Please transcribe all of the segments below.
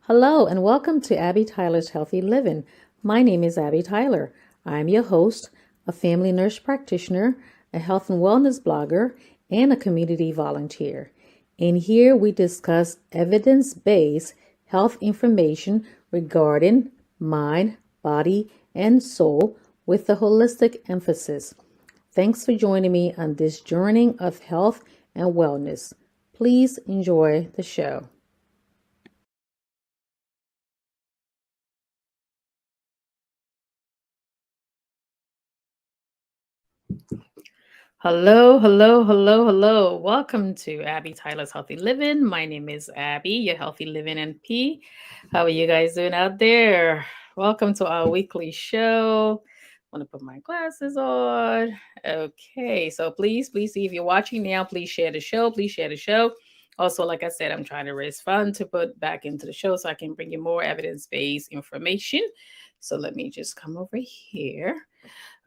Hello, and welcome to Abby Tyler's Healthy Living. My name is Abby Tyler. I'm your host, a family nurse practitioner, a health and wellness blogger, and a community volunteer. In here, we discuss evidence based health information regarding mind, body, and soul with a holistic emphasis. Thanks for joining me on this journey of health and wellness. Please enjoy the show. Hello, hello, hello, hello. Welcome to Abby Tyler's Healthy Living. My name is Abby, your Healthy Living NP. How are you guys doing out there? Welcome to our weekly show. I want to put my glasses on. Okay, so please see if you're watching now, please share the show. Please share the show. Also, like I said, I'm trying to raise funds to put back into the show so I can bring you more evidence-based information. So let me just come over here.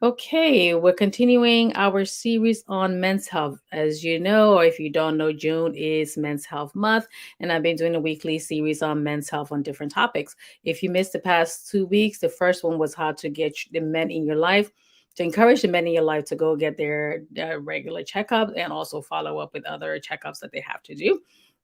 Okay, we're continuing our series on men's health. As you know, or if you don't know, June is Men's Health Month, and I've been doing a weekly series on men's health on different topics. If you missed the past 2 weeks, the first one was how to get the men in your life, to encourage the men in your life to go get their regular checkups and also follow up with other checkups that they have to do.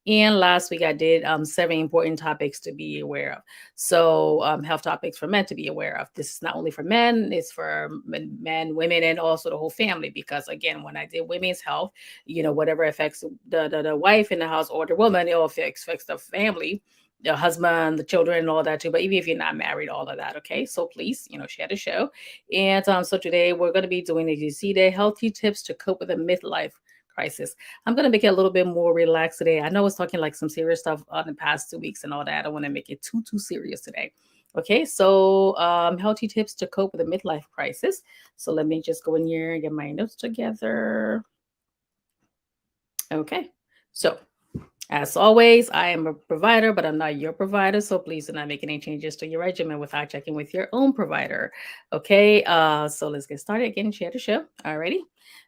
And last week I did 7 important topics to be aware of. So, health topics for men to be aware of. This is not only for men, it's for men, women, and also the whole family. Because again, when I did women's health, whatever affects the wife in the house or the woman, it all affects the family, the husband, the children, and all that too. But even if you're not married, all of that. Okay. So please, share the show. And so today we're going to be doing, as you see there, healthy tips to cope with a midlife crisis. I'm going to make it a little bit more relaxed today. I know I was talking like some serious stuff on the past 2 weeks and all that. I don't want to make it too serious today. Okay, so healthy tips to cope with a midlife crisis. So let me just go in here and get my notes together. Okay, so as always, I am a provider, but I'm not your provider. So please do not make any changes to your regimen without checking with your own provider. Okay, so let's get started. Again, share the show. Alrighty.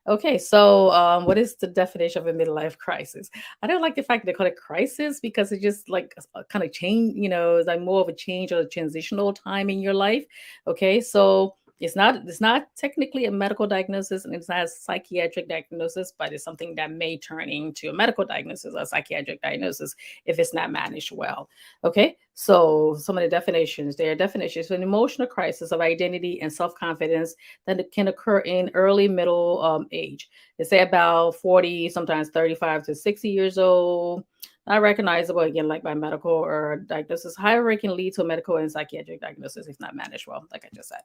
Okay, so what is the definition of a midlife crisis? I don't like the fact they call it crisis because it just like kind of change, it's like more of a change or a transitional time in your life. Okay, so it's not technically a medical diagnosis and it's not a psychiatric diagnosis, but it's something that may turn into a medical diagnosis or psychiatric diagnosis if it's not managed well. Okay, so some of the definitions, there are definitions: an emotional crisis of identity and self-confidence that it can occur in early middle age. They say about 40, sometimes 35 to 60 years old. Not recognizable again, like by medical or diagnosis. However, it can lead to a medical and psychiatric diagnosis if not managed well, like I just said.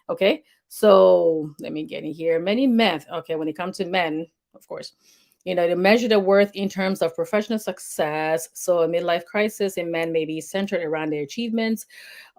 Okay, so let me get in here. Many men, okay, when it comes to men, of course, they measure their worth in terms of professional success. So a midlife crisis in men may be centered around their achievements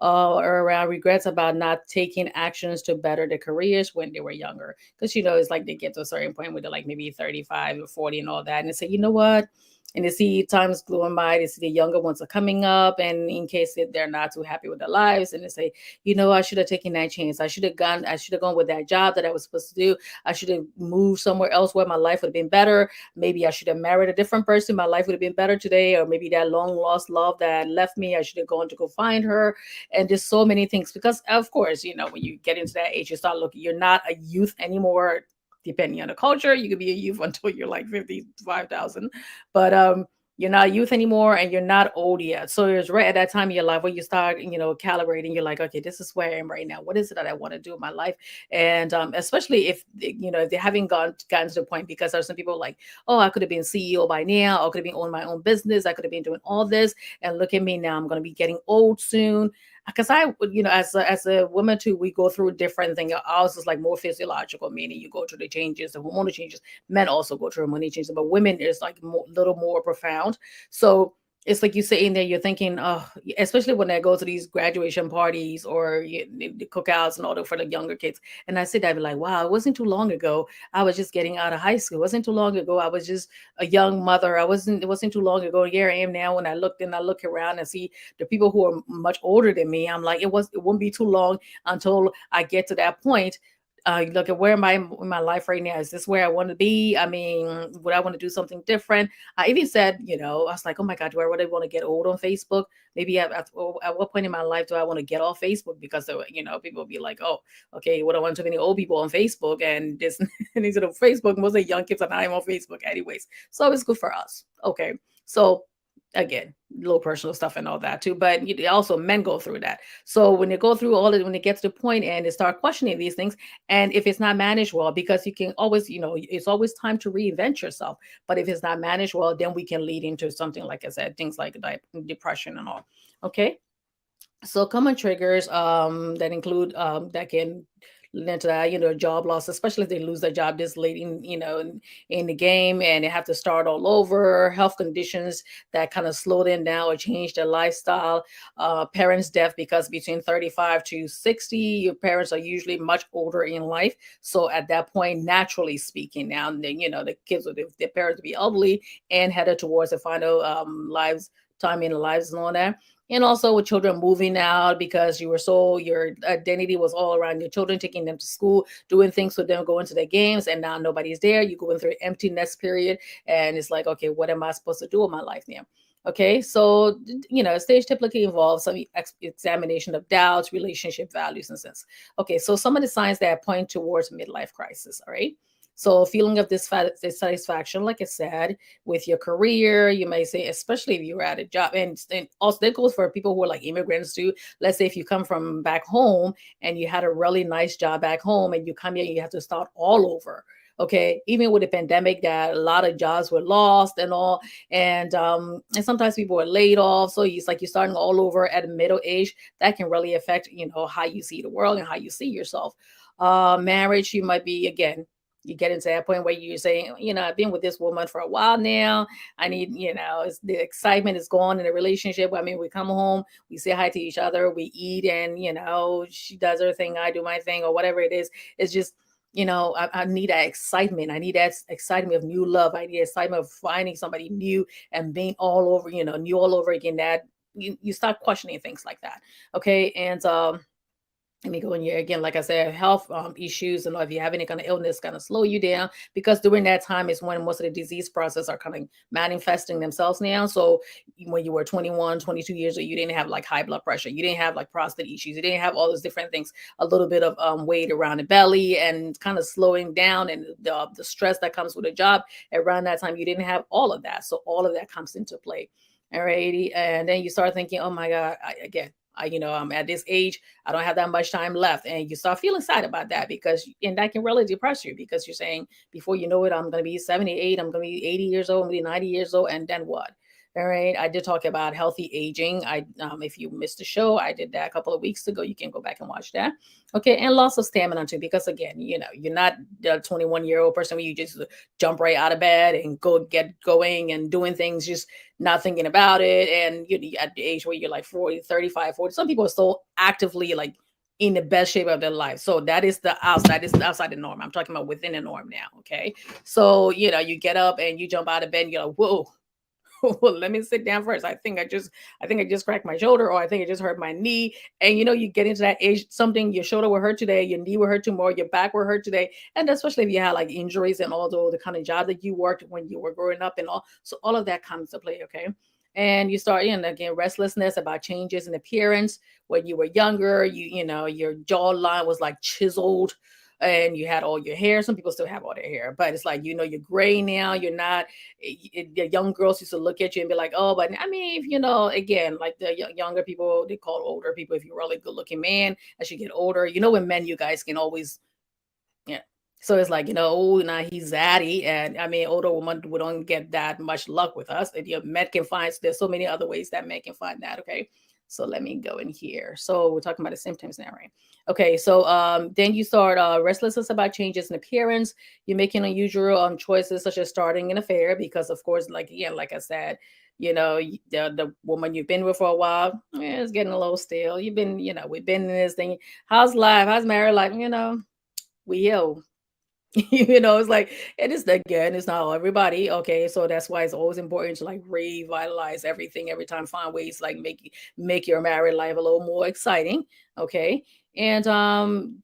or around regrets about not taking actions to better their careers when they were younger. Because, it's like they get to a certain point where they're like maybe 35 or 40 and all that. And they say, you know what? And they see times going by, they see the younger ones are coming up. And in case they're not too happy with their lives, and they say, I should have taken that chance. I should have gone with that job that I was supposed to do. I should have moved somewhere else where my life would have been better. Maybe I should have married a different person. My life would have been better today. Or maybe that long lost love that left me, I should have gone to go find her. And just so many things. Because of course, when you get into that age, you start looking, you're not a youth anymore. Depending on the culture, you could be a youth until you're like 55,000. But you're not youth anymore and you're not old yet. So it's right at that time of your life where you start, calibrating. You're like, okay, this is where I am right now. What is it that I want to do in my life? And especially if, if they haven't gotten to the point, because there's some people like, oh, I could have been CEO by now. I could have been owning my own business. I could have been doing all this. And look at me now. I'm going to be getting old soon. Because I, as a woman too, we go through different things. Ours is like more physiological, meaning you go through the changes, the hormonal changes. Men also go through hormonal changes, but women is like a little more profound. So it's like you sit in there, you're thinking, oh, especially when I go to these graduation parties or the cookouts and all that for the younger kids. And I sit there and be like, wow, it wasn't too long ago. I was just getting out of high school. It wasn't too long ago. I was just a young mother. It wasn't too long ago. Here I am now. When I look around and see the people who are much older than me, I'm like, it won't be too long until I get to that point. look at where am I in my life right now? Is this where I want to be? I mean, would I want to do something different? I even said, I was like, oh my God, do I really want to get old on Facebook? Maybe at what point in my life do I want to get off Facebook? Because, people will be like, oh, okay, we don't want too many old people on Facebook. And this, and instead of Facebook, most of the young kids are not even on Facebook anyways. So it's good for us. Okay. So again, little personal stuff and all that too. But also men go through that. So when they go through all it, when it gets to the point and they start questioning these things, and if it's not managed well, because you can always, it's always time to reinvent yourself. But if it's not managed well, then we can lead into something like I said, things like depression and all. Okay. So common triggers that include that can lead into that, job loss, especially if they lose their job this late in the game and they have to start all over, health conditions that kind of slow them down or change their lifestyle, parents' death, because between 35 to 60, your parents are usually much older in life. So at that point, naturally speaking, now then, the kids will their parents will be elderly and headed towards the final lives time in their lives and all that. And also with children moving out because your identity was all around your children, taking them to school, doing things with them, going to their games, and now nobody's there. You go through an empty nest period, and it's like, okay, what am I supposed to do with my life now? Okay, so stage typically involves some examination of doubts, relationship values, and sense. Okay, so some of the signs that point towards midlife crisis. All right. So, feeling of dissatisfaction, like I said, with your career, you may say, especially if you're at a job, and also that goes for people who are like immigrants too. Let's say if you come from back home and you had a really nice job back home, and you come here, and you have to start all over. Okay, even with the pandemic, that a lot of jobs were lost and all, and sometimes people were laid off. So it's like you're starting all over at a middle age. That can really affect how you see the world and how you see yourself. Marriage, you might be again you get into that point where you're saying, I've been with this woman for a while now. I need, the excitement is gone in the relationship. I mean, we come home, we say hi to each other, we eat, and, she does her thing, I do my thing, or whatever it is. It's just, I need that excitement. I need that excitement of new love. I need excitement of finding somebody new and being all over, new all over again. That you start questioning things like that. Okay. And, let me go in here again. Like I said, health issues, and if you have any kind of illness, kind of slow you down, because during that time is when most of the disease process are kind of manifesting themselves now. So when you were 21, 22 years old, you didn't have like high blood pressure, you didn't have like prostate issues, you didn't have all those different things, a little bit of weight around the belly and kind of slowing down, and the stress that comes with a job around that time, you didn't have all of that. So all of that comes into play. All righty. And then you start thinking, oh my God, I'm at this age, I don't have that much time left. And you start feeling sad about that and that can really depress you, because you're saying, before you know it, I'm going to be 78, I'm going to be 80 years old, I'm going to be 90 years old. And then what? All right. I did talk about healthy aging. If you missed the show, I did that a couple of weeks ago. You can go back and watch that. Okay. And loss of stamina too, because again, you're not the 21-year-old person where you just jump right out of bed and go get going and doing things, just not thinking about it. And you at the age where you're like 40, 35, 40, some people are still actively like in the best shape of their life. So that is the outside, is outside the norm. I'm talking about within the norm now. Okay. So, you get up and you jump out of bed and you're like, whoa, well, let me sit down first. I think I just cracked my shoulder, or I think I just hurt my knee. And you get into that age, something, your shoulder will hurt today, your knee will hurt tomorrow, your back will hurt today. And especially if you had like injuries and all the kind of job that you worked when you were growing up and all. So all of that comes to play, okay? And you start again, restlessness about changes in appearance. When you were younger, your jawline was like chiseled and you had all your hair. Some people still have all their hair, but it's like, you're gray now. You're not, the young girls used to look at you and be like, oh, but I mean, if, again, like the younger people, they call older people, if you're a really good looking man, as you get older, with men, you guys can always, yeah. So it's like, oh, now he's zaddy. And I mean, older women, we don't get that much luck with us. And men can find, there's so many other ways that men can find that. Okay. So let me go in here. So we're talking about the symptoms now, right? Okay. So then you start restlessness about changes in appearance. You're making unusual choices, such as starting an affair, because of course, like I said, the woman you've been with for a while, it's getting a little stale. You've been, we've been in this thing. How's life? How's married life? We ill. It's like it is again, it's not all everybody. Okay, so that's why it's always important to like revitalize everything every time, find ways like make your married life a little more exciting. Okay. and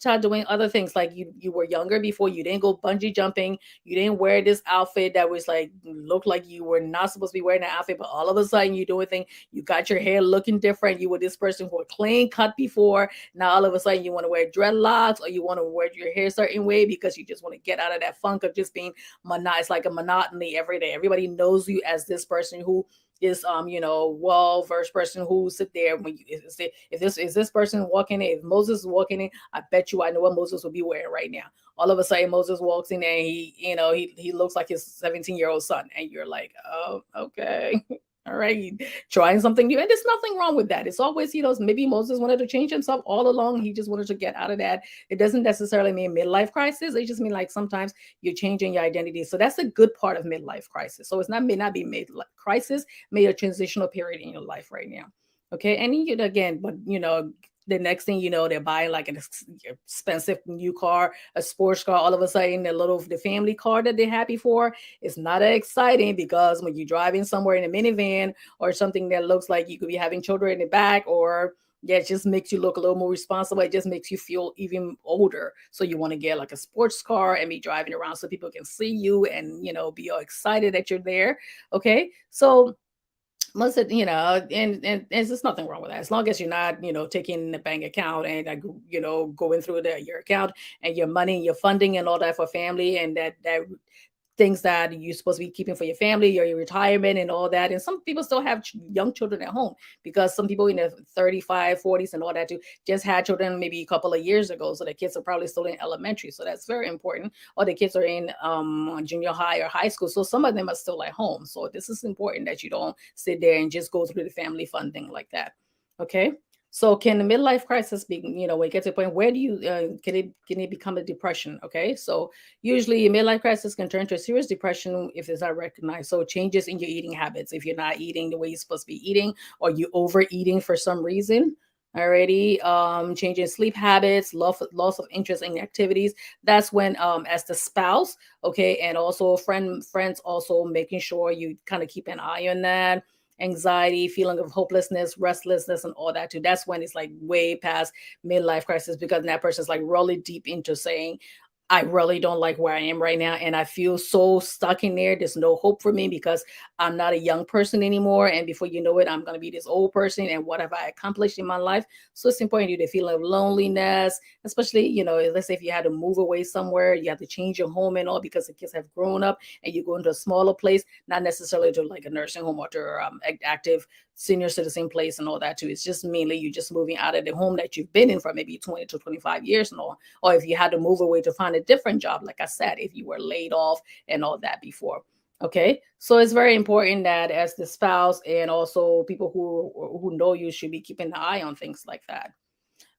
start doing other things. Like you were younger before, you didn't go bungee jumping, you didn't wear this outfit that was like looked like you were not supposed to be wearing that outfit, but all of a sudden you doing thing, you got your hair looking different. You were this person who were clean cut before, now all of a sudden you want to wear dreadlocks, or you want to wear your hair a certain way because you just want to get out of that funk of just being it's like a monotony every day. Everybody knows you as this person who is well versed person who sit there when you if this is this person walking in, if Moses is walking in, I bet you I know what Moses will be wearing right now. All of a sudden Moses walks in and he looks like his 17-year-old son, and you're like, oh, okay. All right, trying something new, and there's nothing wrong with that. It's always, maybe Moses wanted to change himself all along. He just wanted to get out of that. It doesn't necessarily mean midlife crisis. It just mean like sometimes you're changing your identity. So that's a good part of midlife crisis. So it's not may not be midlife crisis, may a transitional period in your life right now. Okay, and again, but the next thing you know, they're buying like an expensive new car, a sports car. All of a sudden, the family car that they had before is not that exciting, because when you're driving somewhere in a minivan or something that looks like you could be having children in the back, or yeah, it just makes you look a little more responsible. It just makes you feel even older. So you want to get like a sports car and be driving around so people can see you and be all excited that you're there. Okay, so most of and there's just nothing wrong with that, as long as you're not taking the bank account and like going through your account and your money, your funding and all that for family, and that things that you're supposed to be keeping for your family, your retirement and all that. And some people still have young children at home, because some people in their 35, 40s and all that too just had children maybe a couple of years ago. So the kids are probably still in elementary. So that's very important. Or the kids are in junior high or high school. So some of them are still at home. So this is important that you don't sit there and just go through the family funding like that. Okay. So can the midlife crisis be, when it gets to a point, where do you, can it become a depression? Okay. So usually a midlife crisis can turn to a serious depression if it's not recognized. So changes in your eating habits, if you're not eating the way you're supposed to be eating, or you overeating for some reason. Already, changing sleep habits, loss of interest in activities. That's when, as the spouse, okay, and also friends, also making sure you kind of keep an eye on that. Anxiety, feeling of hopelessness, restlessness, and all that too. That's when it's like way past midlife crisis, because that person's like really deep into saying, I really don't like where I am right now. And I feel so stuck in there. There's no hope for me, because I'm not a young person anymore. And before you know it, I'm going to be this old person. And what have I accomplished in my life? So it's important to you, the feeling of loneliness, especially, let's say if you had to move away somewhere, you have to change your home and all, because the kids have grown up and you go into a smaller place, not necessarily to like a nursing home or to active senior citizen place and all that too. It's just mainly you just moving out of the home that you've been in for maybe 20 to 25 years and all. Or if you had to move away to find a different job, like I said, if you were laid off and all that before. Okay, so it's very important that as the spouse and also people who know you should be keeping an eye on things like that.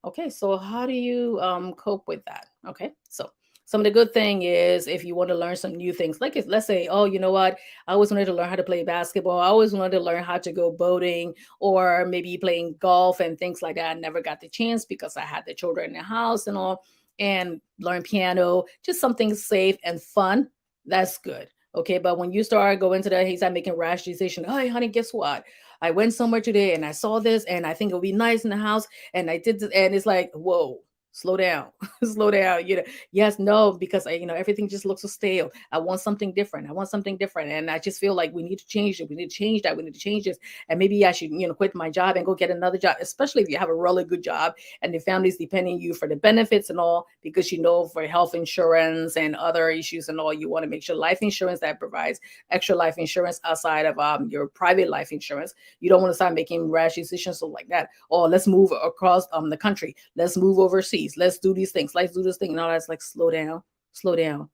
Okay, so how do you cope with that? Okay, so some of the good thing is, if you want to learn some new things, like if let's say, oh, you know what, I always wanted to learn how to play basketball. I always wanted to learn how to go boating, or maybe playing golf and things like that. I never got the chance because I had the children in the house and all, and learn piano, just something safe and fun. That's good. Okay, but when you start going to that, he's not making rash decision. Hey, honey, guess what? I went somewhere today and I saw this, and I think it'll be nice in the house, and I did this, and it's like, whoa, slow down, slow down. Yes, no, because everything just looks so stale. I want something different. I want something different, and I just feel like we need to change it. We need to change that. We need to change this, and maybe I should, quit my job and go get another job. Especially if you have a really good job and the family's depending on you for the benefits and all, because for health insurance and other issues and all, you want to make sure life insurance that provides extra life insurance outside of your private life insurance. You don't want to start making rash decisions so like that. Or let's move across the country. Let's move overseas. Let's do these things. Let's do this thing. No, that's like slow down, slow down.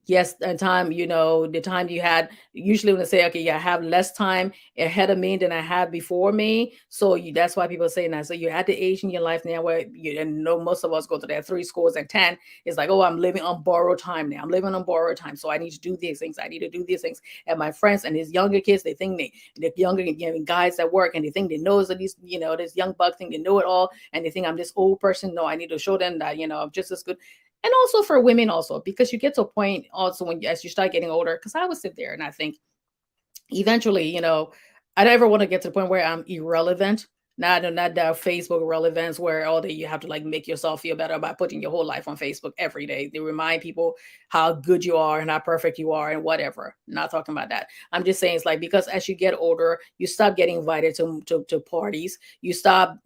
Yes, and time, the time you had, usually when they say, okay, yeah, I have less time ahead of me than I had before me. So that's why people say that. So you're at the age in your life now where most of us go to that three scores and 10. It's like, oh, I'm living on borrowed time now. I'm living on borrowed time. So I need to do these things. I need to do these things. And my friends and his younger kids, they think the younger guys that work, and they think they know that these, this young buck thing, they know it all. And they think I'm this old person. No, I need to show them that, I'm just as good. And also for women also, because you get to a point also as you start getting older, because I would sit there and I think eventually, I never want to get to the point where I'm irrelevant. Not the Facebook relevance where all day you have to like make yourself feel better by putting your whole life on Facebook every day. They remind people how good you are and how perfect you are and whatever. Not talking about that. I'm just saying it's like because as you get older, you stop getting invited to parties. You stop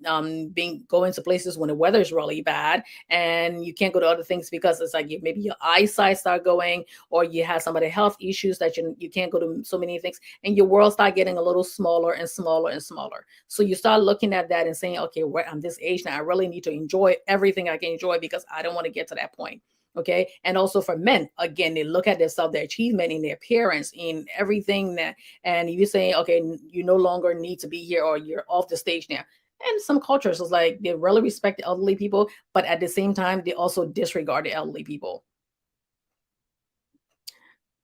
being going to places when the weather is really bad and you can't go to other things because it's like maybe your eyesight start going or you have some of the health issues that you can't go to so many things and your world start getting a little smaller and smaller and smaller. So you start looking at that and saying, okay, I'm this age now. I really need to enjoy everything I can enjoy because I don't want to get to that point. Okay. And also for men, again, they look at themselves, their achievement in their appearance, in everything that, and you say, okay, you no longer need to be here or you're off the stage now. And some cultures is like they really respect the elderly people, but at the same time, they also disregard the elderly people.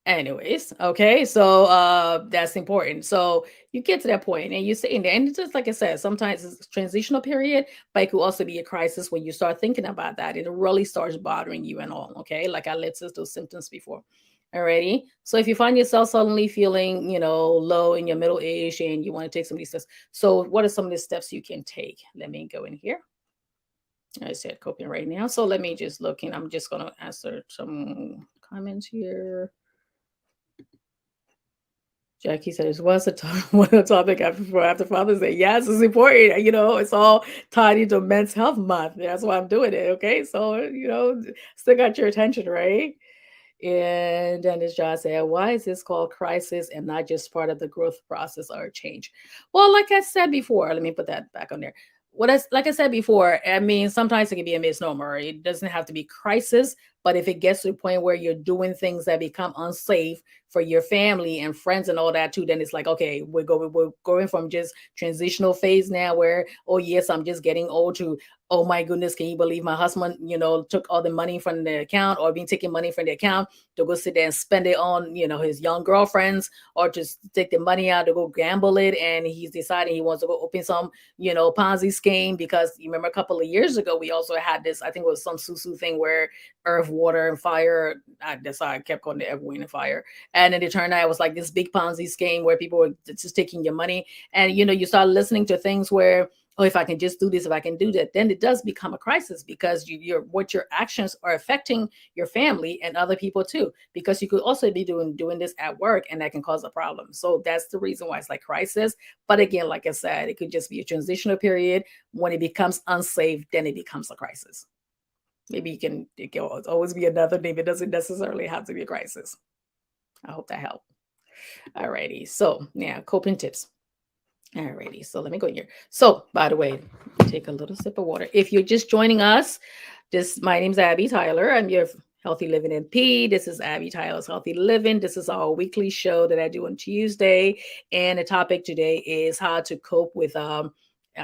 Anyways, okay, so that's important. So you get to that point and you say in the end, it's just like I said, sometimes it's a transitional period, but it could also be a crisis when you start thinking about that. It really starts bothering you and all. Okay, like I listed those symptoms before. Alrighty. So if you find yourself suddenly feeling, low in your middle age and you want to take some of these steps. So what are some of the steps you can take? Let me go in here. I said coping right now. So let me just look in. I'm just gonna answer some comments here. Jackie says, "What's the what a topic after Father's Day?" Yes, it's important. It's all tied into Men's Health Month. That's why I'm doing it. Okay, so still got your attention, right? And Dennis John said, "Why is this called crisis and not just part of the growth process or change?" Well, like I said before, let me put that back on there. Like I said before, I mean, sometimes it can be a misnomer. It doesn't have to be crisis, but if it gets to the point where you're doing things that become unsafe for your family and friends and all that too, then it's like, okay, we're going from just transitional phase now where, oh yes, I'm just getting old to, oh my goodness, can you believe my husband, took all the money from the account or been taking money from the account to go sit there and spend it on, his young girlfriends or just take the money out to go gamble it. And he's deciding he wants to go open some, Ponzi scheme because you remember a couple of years ago, we also had this, I think it was some Susu thing where earth, water, and fire. That's how I kept calling it earth, wind, and fire. And then it turned out it was like this big Ponzi scheme where people were just taking your money. And, you start listening to things where, oh, if I can just do this, if I can do that, then it does become a crisis because your actions are affecting your family and other people too. Because you could also be doing this at work, and that can cause a problem. So that's the reason why it's like crisis. But again, like I said, it could just be a transitional period. When it becomes unsafe, then it becomes a crisis. Maybe it can always be another name. It doesn't necessarily have to be a crisis. I hope that helped. Alrighty. So yeah, coping tips. Alrighty, so let me go here. So, by the way, take a little sip of water. If you're just joining us, my name's Abby Tyler. I'm your Healthy Living MP. This is Abby Tyler's Healthy Living. This is our weekly show that I do on Tuesday, and the topic today is how to cope with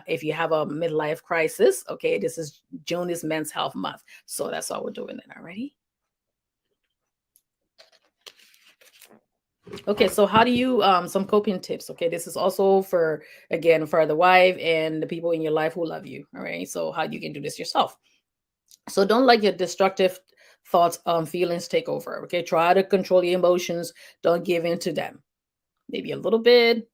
if you have a midlife crisis. Okay, this is June is Men's Health Month, so that's all we're doing. Then, already. Okay, so how do you some coping tips? Okay, this is also for again for the wife and the people in your life who love you. All right, so how you can do this yourself. So don't let your destructive thoughts, feelings take over. Okay, try to control your emotions. Don't give in to them. Maybe a little bit.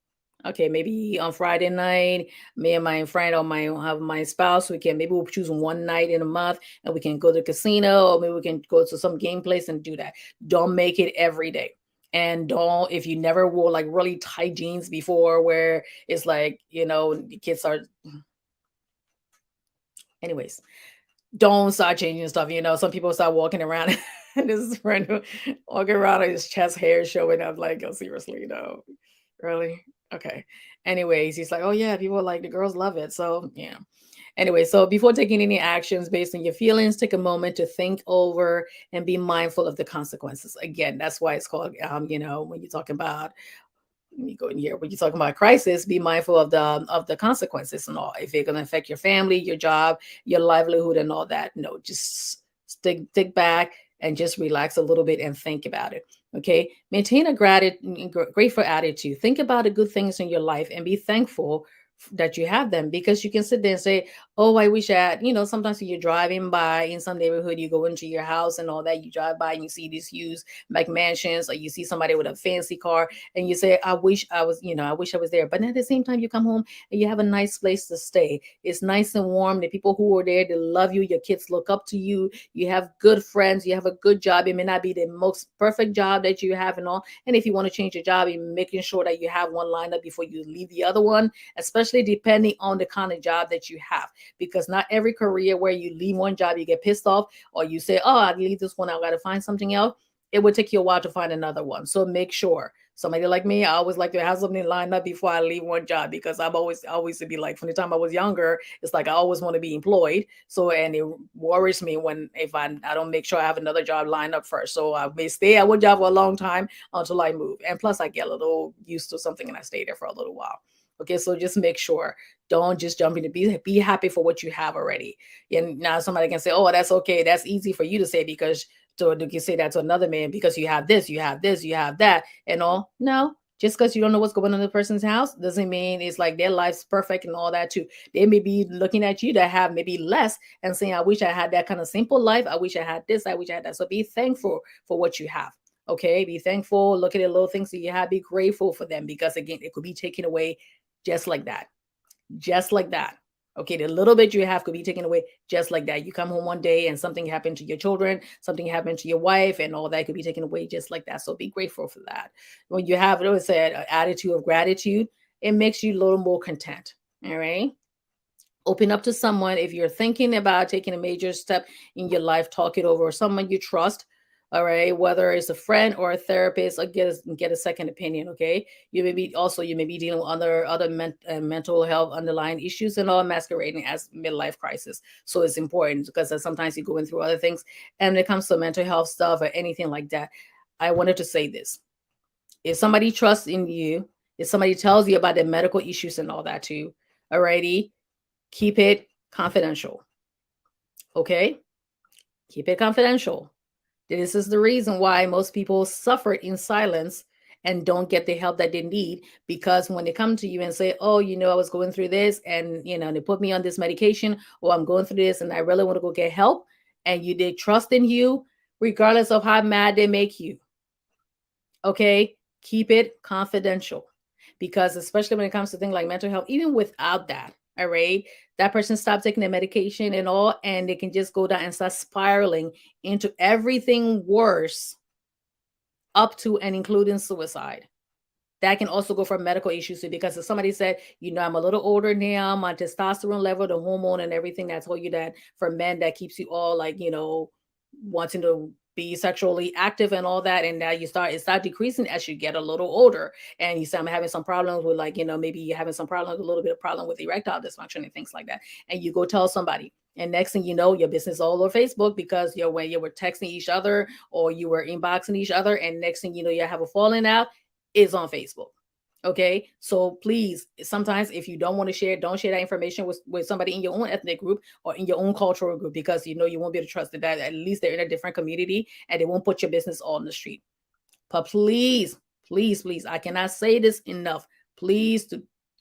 Okay, maybe on Friday night, me and my friend or my spouse, maybe we'll choose one night in a month and we can go to the casino or maybe we can go to some game place and do that. Don't make it every day. And don't, if you never wore like really tight jeans before where it's like, the kids are, anyways, don't start changing stuff. Some people start walking around and this friend who walking around and his chest hair showing up like, oh, seriously, no, really? Okay. Anyways, he's like, oh yeah, people like the girls love it. So yeah. Anyway, so before taking any actions based on your feelings, take a moment to think over and be mindful of the consequences. Again, that's why it's called, when you're talking about, let me go in here. When you're talking about crisis, be mindful of the consequences and all. If it's going to affect your family, your job, your livelihood, and all that, no, just stick back and just relax a little bit and think about it. Okay, maintain a grateful attitude. Think about the good things in your life and be thankful that you have them because you can sit there and say, Oh, I wish I had, sometimes when you're driving by in some neighborhood, you go into your house and all that, you drive by and you see these huge like mansions, or you see somebody with a fancy car and you say, I wish I was, I wish I was there. But at the same time, you come home and you have a nice place to stay. It's nice and warm. The people who are there, they love you. Your kids look up to you. You have good friends. You have a good job. It may not be the most perfect job that you have and all. And if you want to change your job, you're making sure that you have one lined up before you leave the other one, especially depending on the kind of job that you have, because not every career where you leave one job, you get pissed off, or you say, oh, I leave this one, I got to find something else. It would take you a while to find another one. So make sure. Somebody like me, I always like to have something lined up before I leave one job, because I'm always to be like, from the time I was younger, it's like I always want to be employed. So, and it worries me when if I don't make sure I have another job lined up first. So I may stay at one job for a long time until I move. And plus I get a little used to something and I stay there for a little while. Okay, so just make sure. Don't just jump into be happy for what you have already. And now somebody can say, "Oh, that's okay. That's easy for you to say because you can say that to another man because you have this, you have this, you have that, and all." No, just because you don't know what's going on in the person's house doesn't mean it's like their life's perfect and all that too. They may be looking at you that have maybe less and saying, "I wish I had that kind of simple life. I wish I had this. I wish I had that." So be thankful for what you have. Okay, be thankful. Look at the little things that you have. Be grateful for them, because again, it could be taken away just like that. Just like that. Okay, the little bit you have could be taken away just like that. You come home one day and something happened to your children, something happened to your wife, and all that could be taken away just like that. So be grateful for that. When you have, like I said, an attitude of gratitude, it makes you a little more content. All right. Open up to someone. If you're thinking about taking a major step in your life, talk it over with someone you trust. All right, whether it's a friend or a therapist, or get a second opinion. Okay, you may be dealing with mental health underlying issues and all masquerading as midlife crisis. So it's important, because sometimes you're going through other things, and when it comes to mental health stuff or anything like that, I wanted to say this: if somebody trusts in you, if somebody tells you about their medical issues and all that too, alrighty, keep it confidential. Okay? Keep it confidential. This is the reason why most people suffer in silence and don't get the help that they need, because when they come to you and say, "Oh, I was going through this, and they put me on this medication, or I'm going through this and I really want to go get help," and they trust in you regardless of how mad they make you. Okay? Keep it confidential, because especially when it comes to things like mental health, even without that, all right, that person stops taking the medication and all, and they can just go down and start spiraling into everything worse, up to and including suicide. That can also go for medical issues too, because if somebody said, "I'm a little older now, my testosterone level, the hormone and everything that told you that for men that keeps you all like, wanting to be sexually active and all that," and now it start decreasing as you get a little older, and you say, "I'm having some problems with like, maybe you're having some problems, a little bit of problem with erectile dysfunction and things like that," and you go tell somebody. And next thing you know, your business all over Facebook, because when you were texting each other or you were inboxing each other, and next thing you know, you have a falling out, is on Facebook. Okay. So please, sometimes if you don't want to share, don't share that information with somebody in your own ethnic group or in your own cultural group, because you won't be able to trust that at least they're in a different community and they won't put your business on the street. But please, please, please, I cannot say this enough. Please,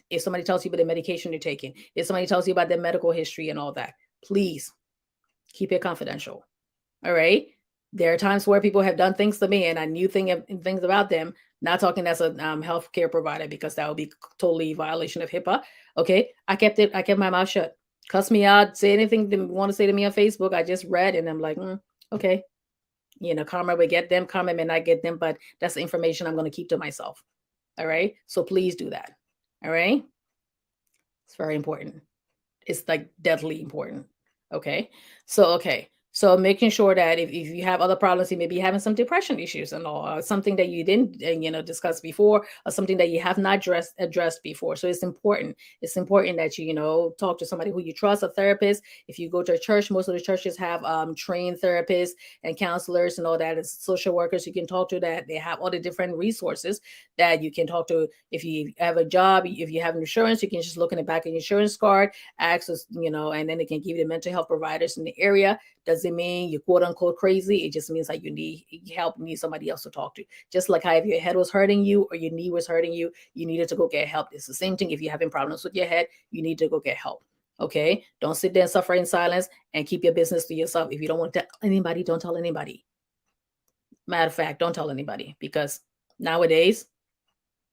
if somebody tells you about the medication you're taking, if somebody tells you about their medical history and all that, please keep it confidential. All right. There are times where people have done things to me and I knew things about them. Not talking as a healthcare provider, because that would be totally violation of HIPAA. Okay. I kept it. I kept my mouth shut. Cuss me out. Say anything they want to say to me on Facebook. I just read and I'm like, okay. Karma will get them. Karma may not get them, but that's the information I'm going to keep to myself. All right. So please do that. All right. It's very important. It's like deadly important. Okay. Okay. So making sure that if you have other problems, you may be having some depression issues and all, or something that you didn't, discuss before, or something that you have not addressed before. So it's important. It's important that you talk to somebody who you trust, a therapist. If you go to a church, most of the churches have trained therapists and counselors and all that, and social workers you can talk to, that they have all the different resources that you can talk to. If you have a job, if you have insurance, you can just look in the back of your insurance card, access, and then they can give you the mental health providers in the area. Doesn't mean you're quote unquote crazy. It just means like you need help, you need somebody else to talk to. Just like how if your head was hurting you or your knee was hurting you, you needed to go get help. It's the same thing if you're having problems with your head, you need to go get help. Okay. Don't sit there and suffer in silence and keep your business to yourself. If you don't want to tell anybody, don't tell anybody. Matter of fact, don't tell anybody because nowadays,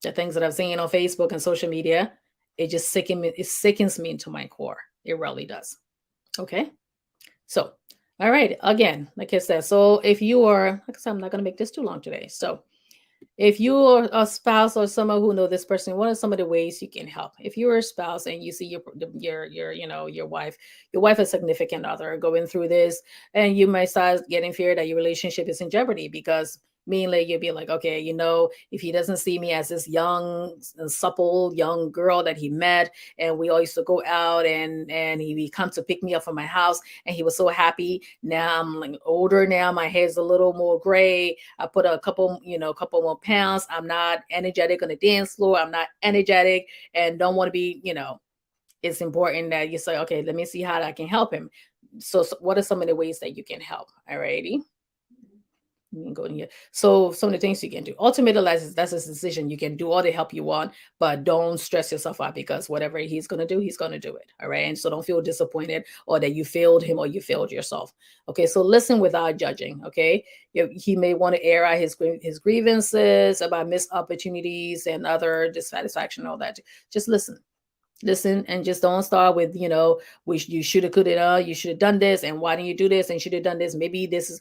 the things that I've seen on Facebook and social media, it sickens me into my core. It really does. Okay. So, all right. Again, like I said, so if you are, like I said, I'm not going to make this too long today. So, if you're a spouse or someone who know this person, what are some of the ways you can help? If you're a spouse and you see your your wife, a significant other, going through this, and you might start getting fear that your relationship is in jeopardy because mainly you'll be like, okay, if he doesn't see me as this young, supple young girl that he met, and we all used to go out, and he would come to pick me up from my house, and he was so happy. Now I'm like older. Now my hair's a little more gray. I put a couple more pounds. I'm not energetic on the dance floor. I'm not energetic and don't want to be. It's important that you say, okay, let me see how I can help him. So what are some of the ways that you can help? Alrighty. You can go in here. So some of the things you can do. Ultimately, that's his decision. You can do all the help you want, but don't stress yourself out because whatever he's gonna do, he's gonna do it. All right. And so don't feel disappointed or that you failed him or you failed yourself. Okay. So listen without judging. Okay. He may want to air out his grievances about missed opportunities and other dissatisfaction, all that. Just listen and just don't start with which you should have, could have, you should have done this, and why didn't you do this, and should have done this. Maybe this is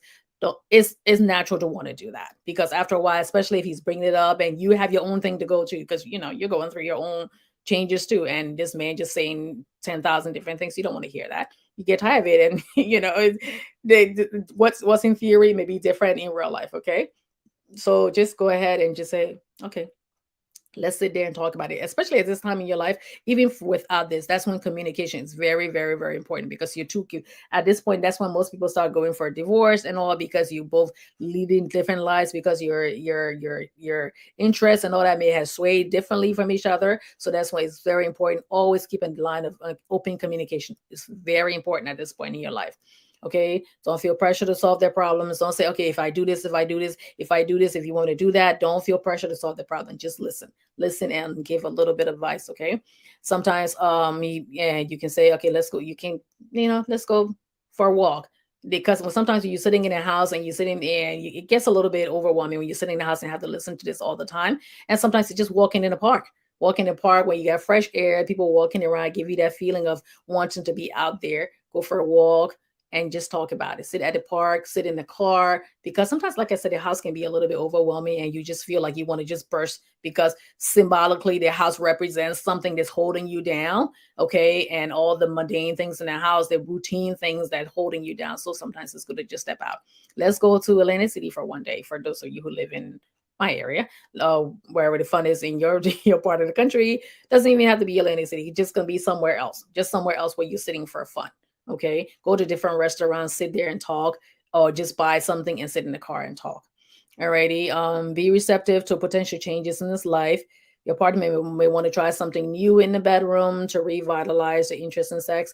it's natural to want to do that because after a while, especially if he's bringing it up and you have your own thing to go to, because you're going through your own changes too, and this man just saying 10,000 different things, you don't want to hear that. You get tired of it, and what's in theory may be different in real life. Okay, so just go ahead and just say, okay, let's sit there and talk about it, especially at this time in your life. Even without this, that's when communication is very, very, very important because you're too cute at this point. That's when most people start going for a divorce and all, because you both leading different lives, because your interests and all that may have swayed differently from each other. So that's why it's very important, always keep in the line of open communication. It's very important at this point in your life. Okay, don't feel pressure to solve their problems. Don't say, okay, if I do this, if you want to do that, don't feel pressure to solve the problem. Just listen and give a little bit of advice. Okay, sometimes you can say, okay, let's go. You can, let's go for a walk, because sometimes when you're sitting in a house and you're sitting there, and it gets a little bit overwhelming when you're sitting in the house and have to listen to this all the time. And sometimes it's just walking in the park. Walking in the park where you got fresh air, people walking around, give you that feeling of wanting to be out there. Go for a walk and just talk about it. Sit at the park, sit in the car, because sometimes, like I said, the house can be a little bit overwhelming and you just feel like you want to just burst because symbolically the house represents something that's holding you down. Okay. And all the mundane things in the house, the routine things that holding you down. So sometimes it's good to just step out. Let's go to Atlantic City for one day for those of you who live in my area, wherever the fun is in your your part of the country. Doesn't even have to be Atlantic City. It's just gonna be somewhere else, just somewhere else where you're sitting for fun. Okay, go to different restaurants, sit there and talk, or just buy something and sit in the car and talk. Alrighty. Be receptive to potential changes in this life. Your partner may want to try something new in the bedroom to revitalize the interest in sex,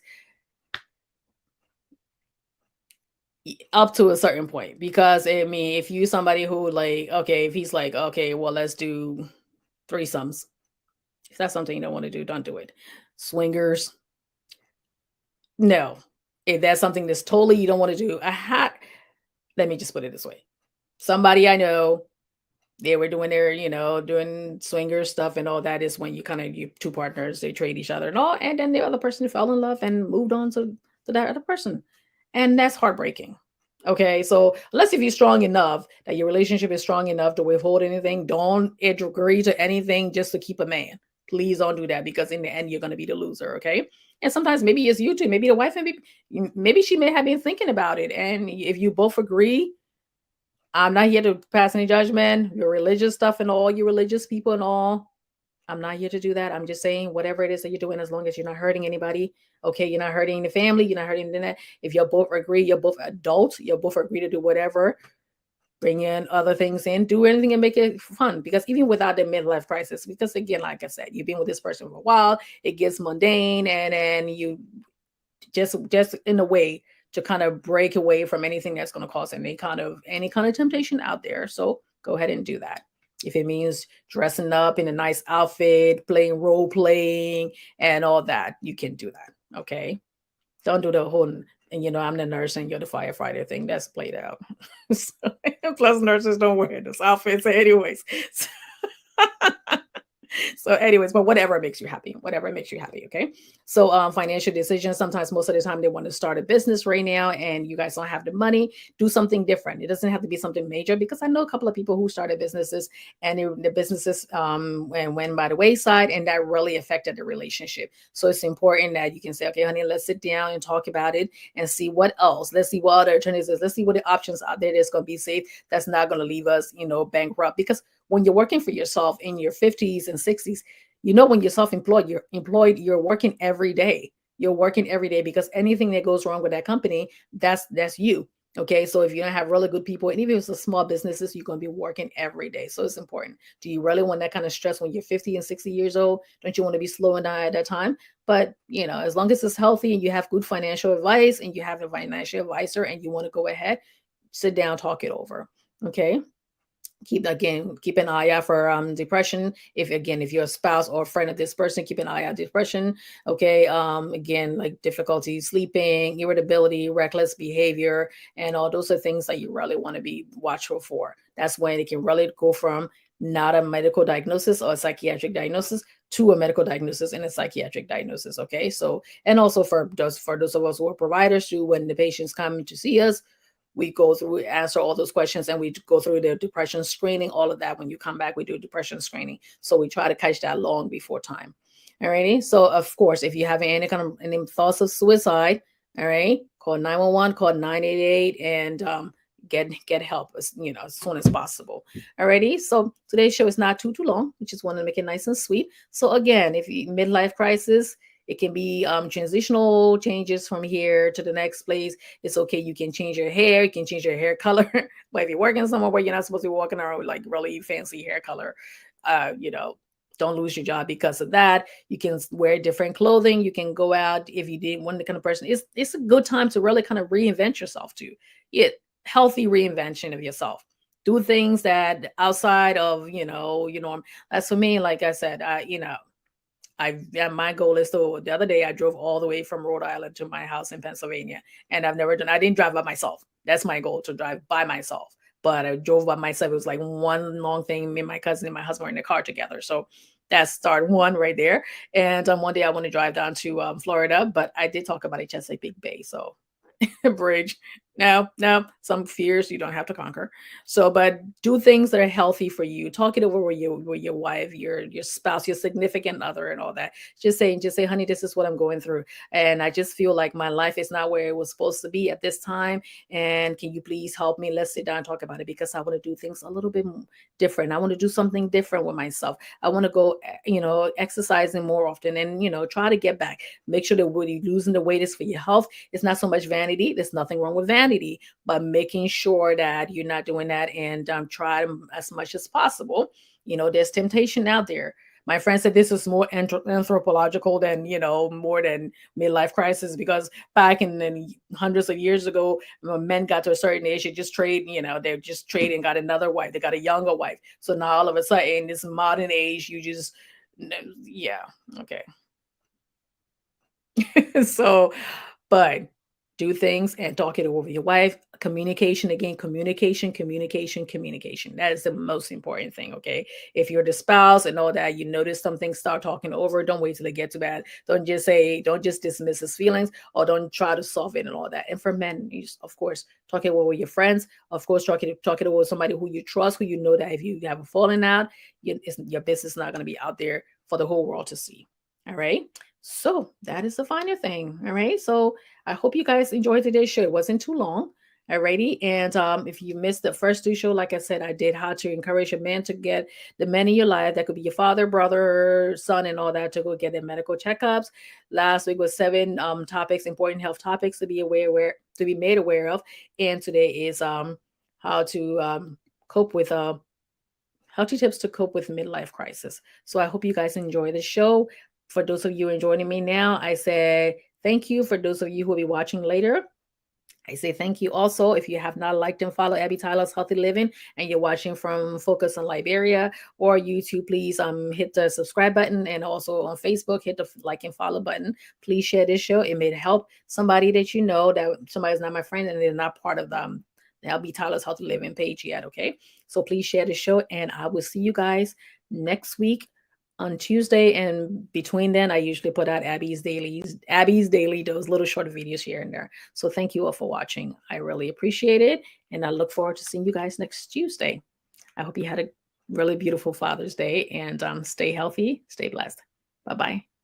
up to a certain point. Because I mean, if you somebody who like, okay, if he's like, okay, well, let's do threesomes. If that's something you don't want to do, don't do it. Swingers, no. If that's something that's totally you don't want to do, let me just put it this way. Somebody I know, they were doing their, doing swinger stuff and all that, is when you two partners, they trade each other and all, and then the other person fell in love and moved on to that other person. And that's heartbreaking. Okay, so unless if you're strong enough, that your relationship is strong enough to withhold anything, don't agree to anything just to keep a man. Please don't do that, because in the end you're going to be the loser. Okay, and sometimes maybe it's you two, maybe the wife, maybe she may have been thinking about it, and if you both agree, I'm not here to pass any judgment. Your religious stuff and all, you religious people and all, I'm not here to do that. I'm just saying whatever it is that you're doing, as long as you're not hurting anybody. Okay, you're not hurting the family, you're not hurting the net. If you both agree, you're both adults, you both agree to do whatever, bring in other things in, do anything and make it fun. Because even without the midlife crisis, because again, like I said, you've been with this person for a while, it gets mundane, and then you just in a way to kind of break away from anything that's going to cause any kind of temptation out there. So go ahead and do that. If it means dressing up in a nice outfit, playing role playing and all that, you can do that. Okay. Don't do the whole, and I'm the nurse and you're the firefighter thing. That's played out. So, plus, nurses don't wear those outfits, anyways. So, so anyways, but whatever makes you happy, whatever makes you happy. Okay. So financial decisions, sometimes most of the time they want to start a business right now and you guys don't have the money. Do something different. It doesn't have to be something major, because I know a couple of people who started businesses and the businesses went by the wayside, and that really affected the relationship. So it's important that you can say, okay, honey, let's sit down and talk about it and see what else. Let's see what other alternatives. Let's see what the options out there that's going to be safe, that's not going to leave us, bankrupt. Because when you're working for yourself in your 50s and 60s, when you're self-employed, you're working every day. You're working every day, because anything that goes wrong with that company, that's you. Okay. So if you don't have really good people, and even if it's a small businesses, you're going to be working every day. So it's important. Do you really want that kind of stress when you're 50 and 60 years old? Don't you want to be slowing down at that time? But as long as it's healthy and you have good financial advice and you have a financial advisor and you want to go ahead, sit down, talk it over. Okay. Keep an eye out for depression. If you're a spouse or a friend of this person, keep an eye out depression. Okay. Again, like difficulty sleeping, irritability, reckless behavior, and all those are things that you really want to be watchful for. That's when it can really go from not a medical diagnosis or a psychiatric diagnosis to a medical diagnosis and a psychiatric diagnosis. Okay. So, and also for those of us who are providers too, when the patients come to see us, we go through, answer all those questions, and we go through the depression screening, all of that. When you come back, we do depression screening. So we try to catch that long before time. All righty. So of course, if you have any thoughts of suicide, all right, call 911, call 988, and get help as soon as possible. Alrighty. So today's show is not too long. We just want to make it nice and sweet. So again, if you midlife crisis, it can be transitional changes from here to the next place. It's okay. You can change your hair. You can change your hair color. But if you're working somewhere where you're not supposed to be walking around with like really fancy hair color, uh, you know, don't lose your job because of that. You can wear different clothing. You can go out if you didn't want the kind of person. It's a good time to really kind of reinvent yourself too. Yeah, healthy reinvention of yourself. Do things that outside of that's for me. Like I said, my goal is to. The other day, I drove all the way from Rhode Island to my house in Pennsylvania, and I didn't drive by myself. That's my goal, to drive by myself. But I drove by myself. It was like one long thing. Me and my cousin and my husband were in the car together. So that's start one right there. And one day I want to drive down to Florida, but I did talk about a Chesapeake Bay. So bridge. No, no, some fears you don't have to conquer. So, but do things that are healthy for you. Talk it over with your wife, your spouse, your significant other, and all that. Just say, honey, this is what I'm going through, and I just feel like my life is not where it was supposed to be at this time. And can you please help me? Let's sit down and talk about it, because I want to do things a little bit different. I want to do something different with myself. I want to go, exercising more often, and try to get back. Make sure that when you're losing the weight is for your health. It's not so much vanity. There's nothing wrong with vanity, but making sure that you're not doing that, and try as much as possible. There's temptation out there. My friend said this is more anthropological than, more than midlife crisis, because back in the hundreds of years ago, when men got to a certain age, they just trade and got another wife. They got a younger wife. So now all of a sudden, in this modern age, you just, yeah, okay. So, but do things and talk it over with your wife. Communication, again, communication, communication, communication. That is the most important thing. Okay. If you're the spouse and all that, you notice something, start talking over. Don't wait till it gets too bad. Don't just dismiss his feelings, or don't try to solve it and all that. And for men, of course, talk it over with your friends. Of course, talk it over with somebody who you trust, who you know that if you have a falling out, your business is not going to be out there for the whole world to see. All right. So that is the final thing. All right. So I hope you guys enjoyed today's show. It wasn't too long. Alrighty. And if you missed the first two show, like I said, I did how to encourage a man to get the men in your life. That could be your father, brother, son, and all that, to go get their medical checkups. Last week was 7 topics, important health topics to be to be made aware of. And today is how to cope with healthy tips to cope with midlife crisis. So I hope you guys enjoy the show. For those of you joining me now, I said thank you. For those of you who will be watching later, I say thank you. Also, if you have not liked and followed Abby Tyler's Healthy Living and you're watching from Focus on Liberia or YouTube, please hit the subscribe button, and also on Facebook, hit the like and follow button. Please share this show. It may help somebody that you know, that somebody's not my friend and they're not part of the Abby Tyler's Healthy Living page yet. Okay, so please share the show, and I will see you guys next week on Tuesday. And between then, I usually put out Abby's daily, those little short videos here and there. So thank you all for watching. I really appreciate it. And I look forward to seeing you guys next Tuesday. I hope you had a really beautiful Father's Day, and stay healthy, stay blessed. Bye-bye.